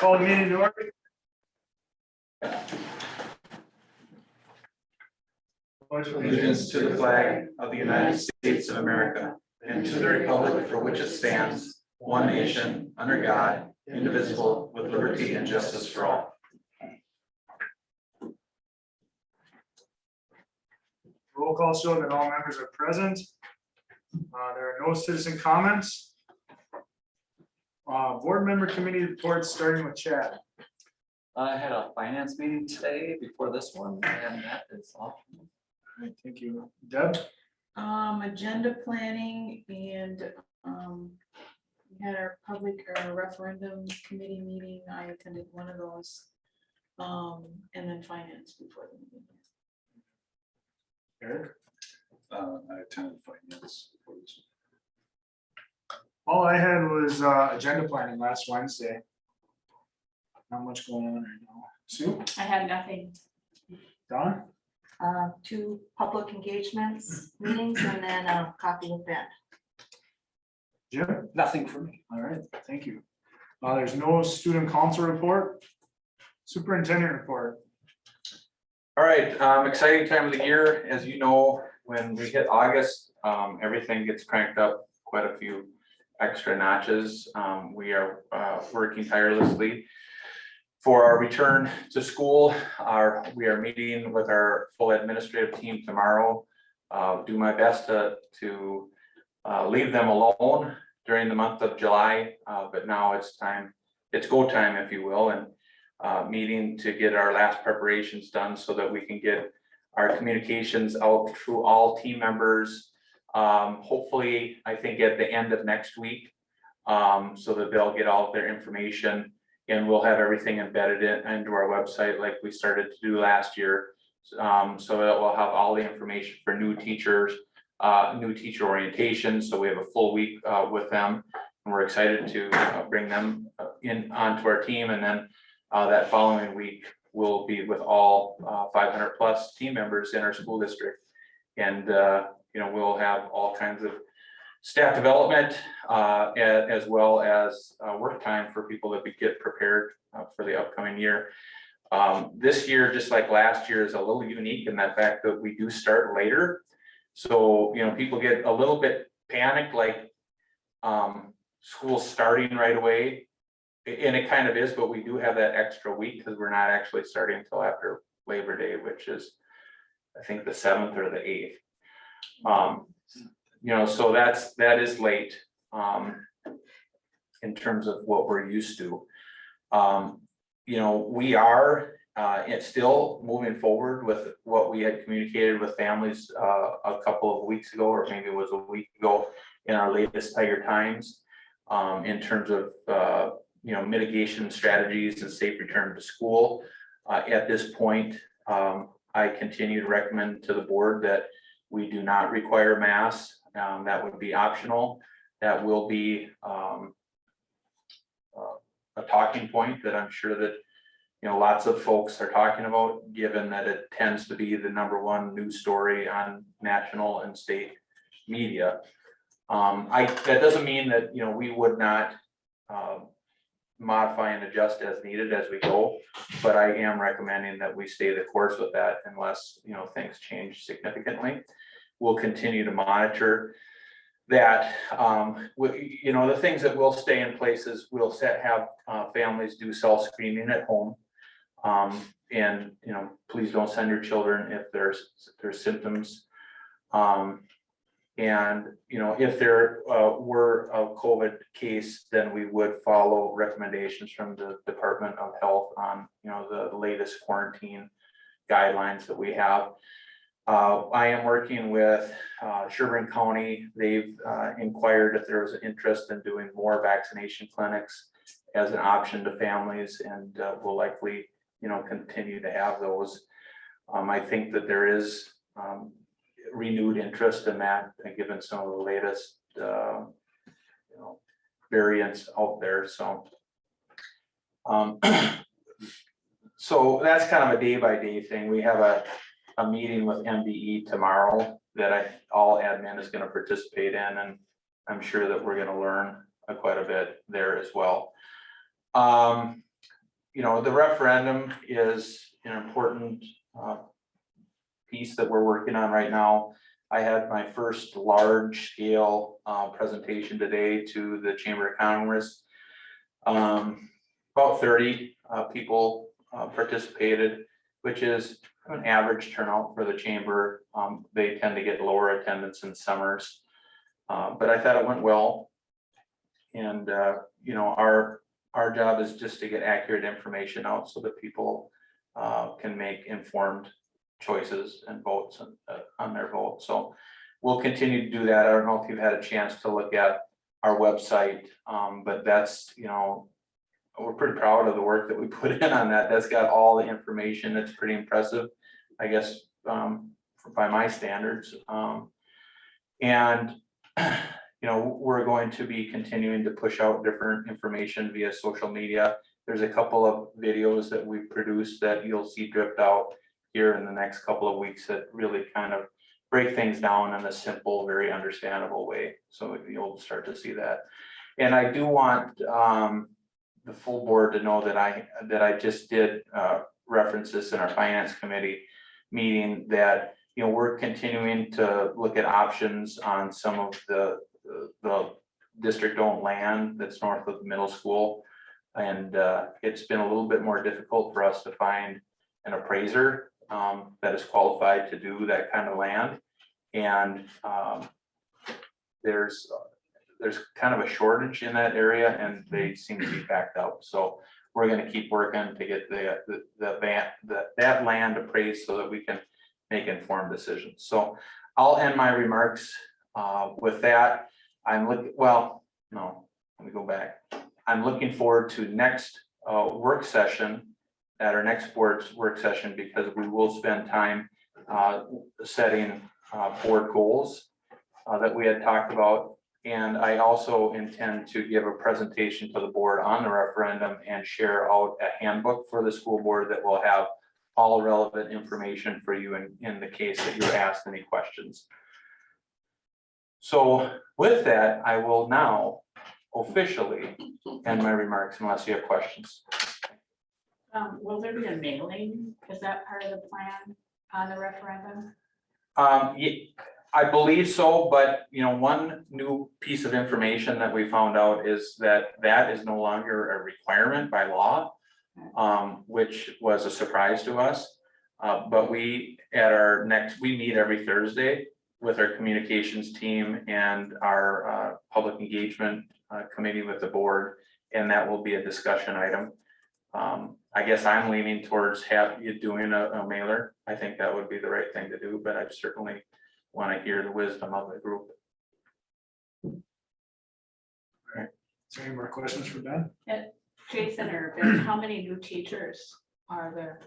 Call the meeting to order. Allegiance to the flag of the United States of America and to the republic for which it stands, one nation, under God, indivisible, with liberty and justice for all. Roll call show that all members are present. There are no citizen comments. Board member committee reports, starting with Chad. I had a finance meeting today before this one, and that is all. All right, thank you. Deb? Agenda planning and, we had our public or referendum committee meeting. I attended one of those. And then finance before the meeting. Eric? I attended finance. All I had was agenda planning last Wednesday. Not much going on right now. Sue? I had nothing, Don? 2 public engagements meetings and then a copy of that. Jim? Nothing for me. All right, thank you. There's no student council report. Superintendent report. All right, exciting time of the year. As you know, when we hit August, everything gets cranked up quite a few extra notches. We are working tirelessly for our return to school. We are meeting with our full administrative team tomorrow. Do my best to leave them alone during the month of July, but now it's time, it's go time, if you will, and meeting to get our last preparations done so that we can get our communications out through all team members. Hopefully, I think at the end of next week, so that they'll get all of their information and we'll have everything embedded into our website like we started to do last year. So that we'll have all the information for new teachers, new teacher orientation. So we have a full week with them. And we're excited to bring them in onto our team. And then that following week, we'll be with all 500 plus team members in our school district. And we'll have all kinds of staff development as well as work time for people that we get prepared for the upcoming year. This year, just like last year, is a little unique in that fact that we do start later. So, people get a little bit panicked, like school starting right away. And it kind of is, but we do have that extra week because we're not actually starting until after Labor Day, which is, I think, the 7th or the 8th. So that is late in terms of what we're used to. We are it's still moving forward with what we had communicated with families a couple of weeks ago, or maybe it was a week ago in our latest Tiger Times, in terms of mitigation strategies and safe return to school. At this point, I continue to recommend to the board that we do not require masks. That would be optional. That will be a talking point that I'm sure that lots of folks are talking about, given that it tends to be the #1 news story on national and state media. That doesn't mean that we would not modify and adjust as needed as we go, but I am recommending that we stay the course with that unless things change significantly. We'll continue to monitor that. The things that will stay in place is we'll have families do self-screening at home. And please don't send your children if there's symptoms. If there were a COVID case, then we would follow recommendations from the Department of Health on the latest quarantine guidelines that we have. I am working with Sherburne County. They've inquired if there was an interest in doing more vaccination clinics as an option to families, and will likely continue to have those. I think that there is renewed interest in that, given some of the latest variants out there. So so that's kind of a day-by-day thing. We have a meeting with MDE tomorrow that all admin is going to participate in, and I'm sure that we're going to learn quite a bit there as well. the referendum is an important piece that we're working on right now. I had my first large scale presentation today to the Chamber of Commerce. About 30 people participated, which is an average turnout for the chamber. They tend to get lower attendance in summers, but I thought it went well. And our job is just to get accurate information out so that people can make informed choices and votes on their vote. So we'll continue to do that. I don't know if you've had a chance to look at our website, but that's, we're pretty proud of the work that we put in on that. That's got all the information. It's pretty impressive, I guess, by my standards. And we're going to be continuing to push out different information via social media. There's a couple of videos that we've produced that you'll see dripped out here in the next couple of weeks that really kind of break things down in a simple, very understandable way. So you'll start to see that. And I do want the full board to know that I just did reference this in our finance committee meeting, that we're continuing to look at options on some of the district-owned land that's north of the middle school. And it's been a little bit more difficult for us to find an appraiser that is qualified to do that kind of land. And there's kind of a shortage in that area, and they seem to be backed out. So we're going to keep working to get that land appraised so that we can make informed decisions. So I'll end my remarks with that. Let me go back. I'm looking forward to next work session, at our next board's work session, because we will spend time setting board goals that we had talked about. And I also intend to give a presentation to the board on the referendum and share out a handbook for the school board that will have all relevant information for you in the case that you're asked any questions. So with that, I will now officially end my remarks unless you have questions. Will there be a mailing? Is that part of the plan on the referendum? I believe so, but one new piece of information that we found out is that is no longer a requirement by law, which was a surprise to us. But we meet every Thursday with our communications team and our public engagement committee with the board, and that will be a discussion item. I guess I'm leaning towards you doing a mailer. I think that would be the right thing to do, but I certainly want to hear the wisdom of the group. Is there any more questions for Ben? Jason or Ben, how many new teachers are there?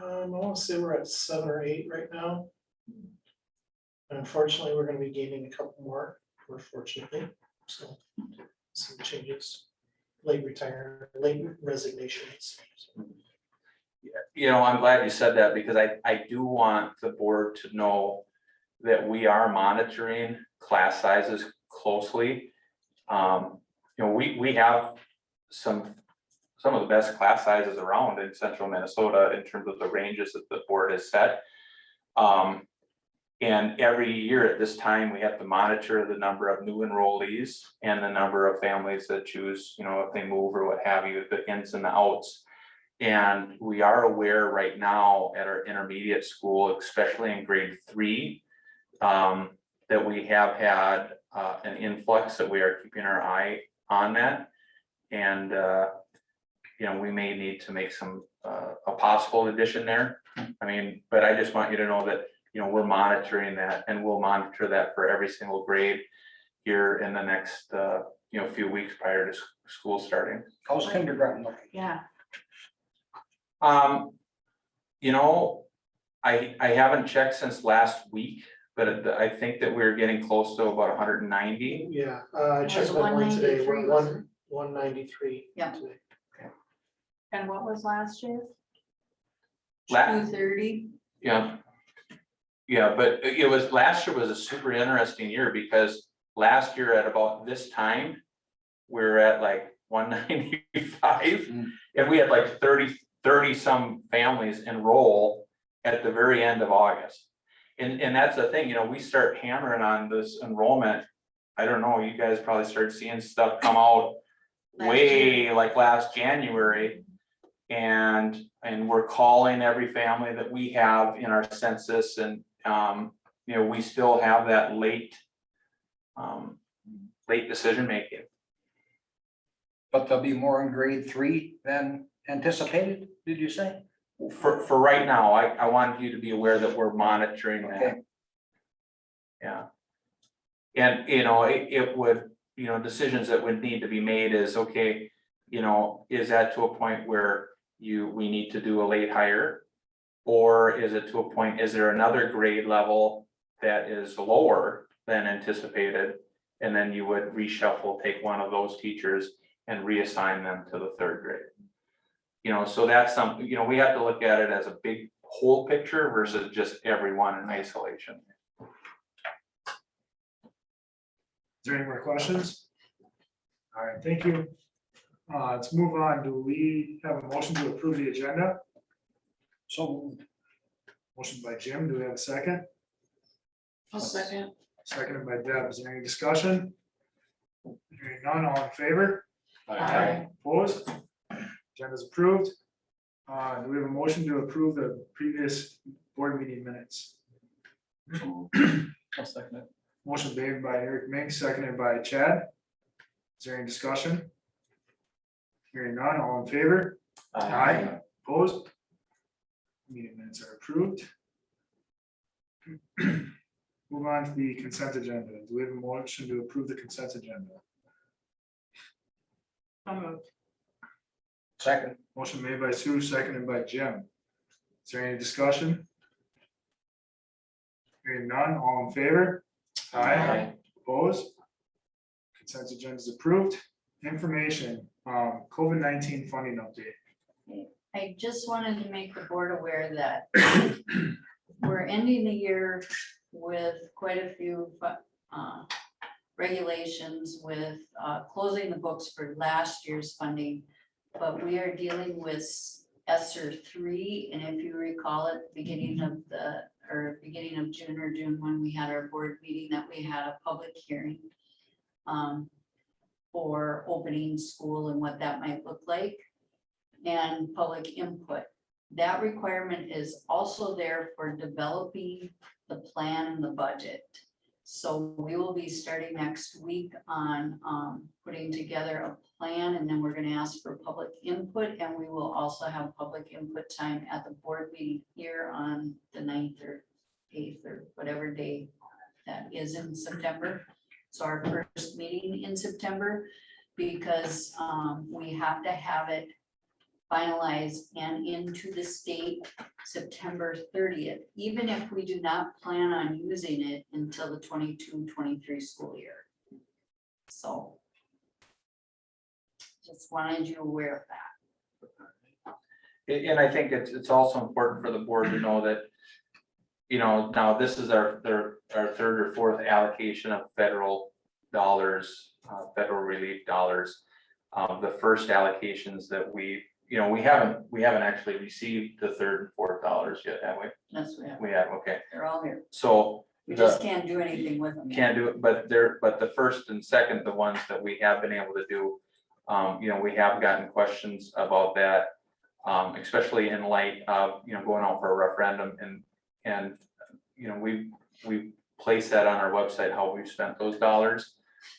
I want to say we're at 7 or 8 right now. And unfortunately, we're going to be gaining a couple more, fortunately. So some changes, late resignations. I'm glad you said that, because I do want the board to know that we are monitoring class sizes closely. We have some of the best class sizes around in central Minnesota in terms of the ranges that the board has set. And every year at this time, we have to monitor the number of new enrollees and the number of families that choose, if they move or what have you, the ins and the outs. And we are aware right now at our intermediate school, especially in grade 3, that we have had an influx, that we are keeping our eye on that. And, we may need to make a possible addition there. But I just want you to know that, we're monitoring that, and we'll monitor that for every single grade here in the next, few weeks prior to school starting. How's kindergarten looking? Yeah, I haven't checked since last week, but I think that we're getting close to about 190. Yeah, I checked that one today. We're 193 Yeah. today. and what was last year? 230. Yeah, but last year was a super interesting year, because last year at about this time, we were at like 195. And we had like 30 some families enroll at the very end of August. And that's the thing, we start hammering on this enrollment. I don't know, you guys probably start seeing stuff come out way like last January. And we're calling every family that we have in our census, and we still have that late decision making. But there'll be more in grade 3 than anticipated, did you say? For right now, I wanted you to be aware that we're monitoring that. Okay. Yeah. And, it would, decisions that would need to be made is, okay, is that to a point where we need to do a late hire? Or is it to a point, is there another grade level that is lower than anticipated? And then you would reshuffle, take one of those teachers and reassign them to the 3rd grade. So that's something, we have to look at it as a big whole picture versus just everyone in isolation. Is there any more questions? All right, thank you. Let's move on. Do we have a motion to approve the agenda? So Motion by Jim. Do we have a second? I'll second. Seconded by Deb. Is there any discussion? Hearing none, all in favor? Aye. Opposed? Agenda's approved. Do we have a motion to approve the previous board meeting minutes? I'll second it. Motion made by Eric Mink, seconded by Chad. Is there any discussion? Hearing none, all in favor? Aye. Opposed? Meeting minutes are approved. Move on to the consent agenda. Do we have a motion to approve the consent agenda? So moved. second, Motion made by Sue, seconded by Jim. Is there any discussion? Hearing none, all in favor? Aye. Opposed? Consent agenda is approved. Information, COVID-19 funding update. I just wanted to make the board aware that we're ending the year with quite a few regulations with closing the books for last year's funding. But we are dealing with ESSER 3, and if you recall at the beginning of June or June, when we had our board meeting, that we had a public hearing for opening school and what that might look like, and public input. That requirement is also there for developing the plan and the budget. So we will be starting next week on putting together a plan, and then we're going to ask for public input, and we will also have public input time at the board meeting here on the 9th or 8th or whatever day that is in September. So our first meeting in September, because we have to have it finalized and into the state September 30th, even if we do not plan on using it until the 22-23 school year. So just wanted you aware of that. And I think it's also important for the board to know that, now this is our 3rd or 4th allocation of federal dollars, federal relief dollars. The first allocations that we haven't actually received the 3rd and 4th dollars yet, have we? That's what We have, okay. they're all here. So We just can't do anything with them. yet. can't do it, but the first and second, the ones that we have been able to do, we have gotten questions about that, especially in light of, going out for a referendum, and we place that on our website, how we've spent those dollars.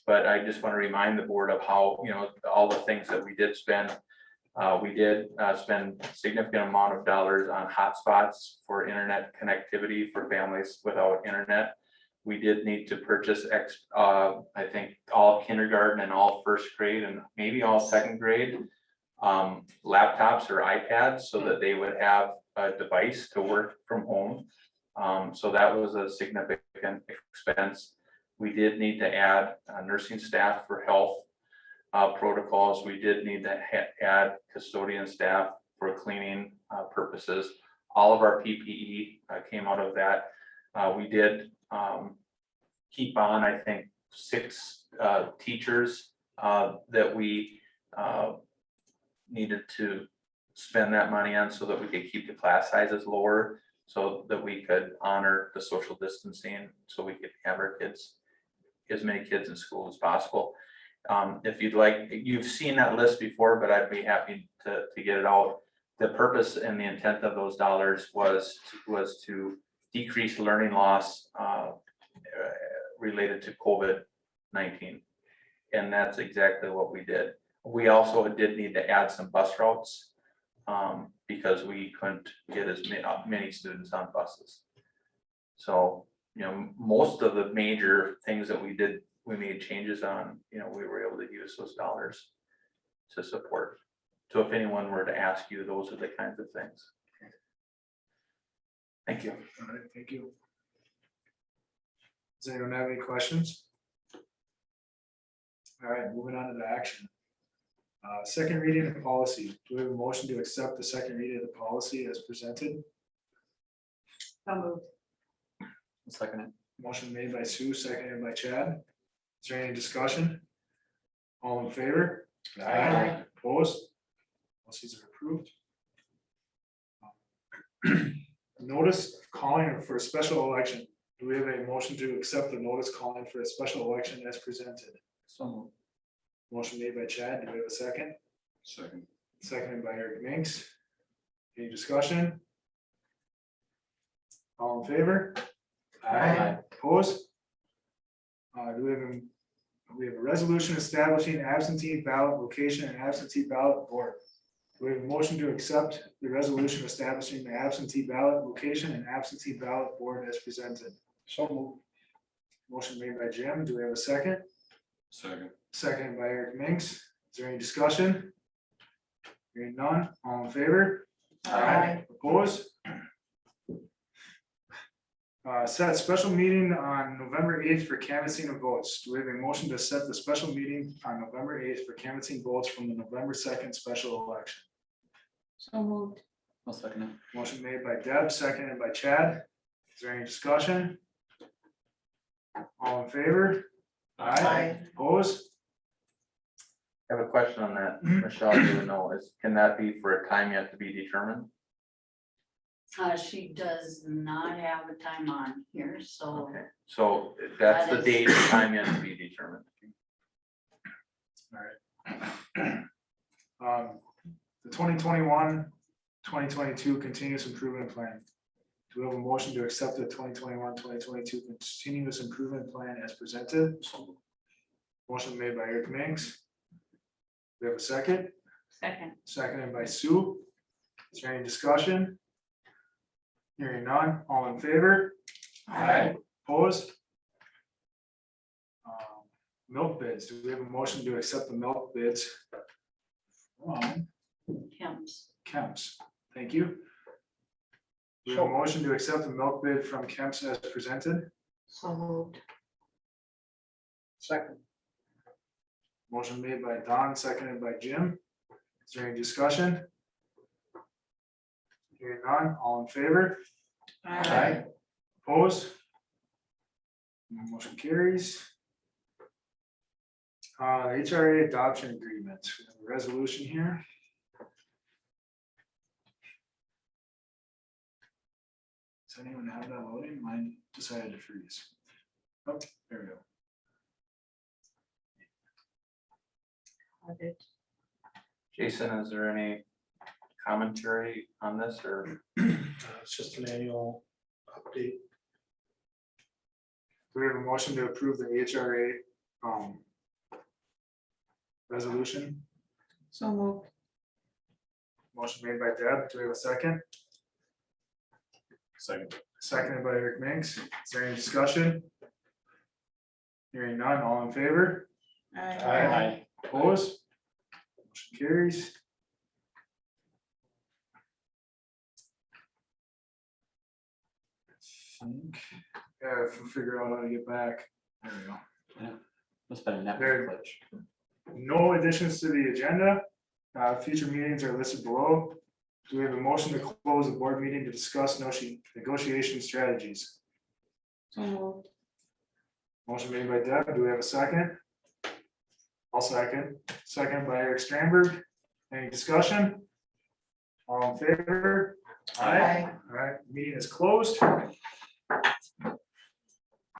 But I just want to remind the board of how, all the things that we did spend. We did spend a significant amount of dollars on hotspots for internet connectivity for families without internet. We did need to purchase I think all kindergarten and all 1st grade and maybe all 2nd grade laptops or iPads so that they would have a device to work from home. So that was a significant expense. We did need to add nursing staff for health protocols. We did need to add custodian staff for cleaning purposes. All of our PPE came out of that. We did keep on, I think, 6 teachers that we needed to spend that money on so that we could keep the class sizes lower, so that we could honor the social distancing, so we could have our kids, as many kids in school as possible. If you'd like, you've seen that list before, but I'd be happy to get it out. The purpose and the intent of those dollars was to decrease learning loss related to COVID-19. And that's exactly what we did. We also did need to add some bus routes because we couldn't get as many students on buses. So, you know, most of the major things that we did, we made changes on, you know, we were able to use those dollars to support. So if anyone were to ask you, those are the kinds of things. Thank you. All right, thank you. Does anyone have any questions? All right, moving on to the action. Second reading of policy. Do we have a motion to accept the second reading of the policy as presented? So moved. Second it. Motion made by Sue, seconded by Chad. Is there any discussion? All in favor? Aye. Opposed? Policies are approved. Notice calling for a special election. Do we have a motion to accept the notice calling for a special election as presented? So. Motion made by Chad. Do we have a second? Second. Seconded by Eric Minks. Any discussion? All in favor? Aye. Opposed? We have a resolution establishing absentee ballot location and absentee ballot board. Do we have a motion to accept the resolution establishing the absentee ballot location and absentee ballot board as presented? So moved. Motion made by Jim. Do we have a second? Second. Seconded by Eric Minks. Is there any discussion? Hearing none, all in favor? Aye. Opposed? Set special meeting on November 8th for canvassing of votes. Do we have a motion to set the special meeting on November 8th for canvassing votes from the November 2nd special election? So moved. I'll second it. Motion made by Deb, seconded by Chad. Is there any discussion? All in favor? Opposed? I have a question on that. Michelle, you would know, can that be for a time yet to be determined? She does not have a time on here, so Okay, so that's That the is- date, time yet to be determined. The 2021-2022 continuous improvement plan. Do we have a motion to accept the 2021-2022 continuous improvement plan as presented? Motion made by Eric Minks. We have a second, Second. seconded by Sue. Is there any discussion? Hearing none, all in favor? Opposed? Milk bids. Do we have a motion to accept the milk bids from Kemp's. Kemp's? Thank you. We have a motion to accept the milk bid from Kemp's as presented. So moved. Second. Motion made by Don, seconded by Jim. Is there any discussion? Hearing none, all in favor? Opposed? Motion carries. HRA adoption agreement, we have a resolution here. Does anyone have that loading? Mine decided to freeze. Oh, there we go. Jason, is there any commentary on this or? It's just an annual update. Do we have a motion to approve the HRA resolution? So moved. Motion made by Deb. Do we have a second? Second. Seconded by Eric Minks. Is there any discussion? Hearing none, all in favor? Opposed? Motion carries. I think, yeah, if we figure out how to get back. There we go. Must have been a There. network glitch. No additions to the agenda. Future meetings are listed below. Do we have a motion to close the board meeting to discuss negotiation strategies? So moved. Motion made by Deb. Do we have a second? I'll second. Second by Eric Stramberg. Any discussion? All in favor? Aye. All right, meeting is closed.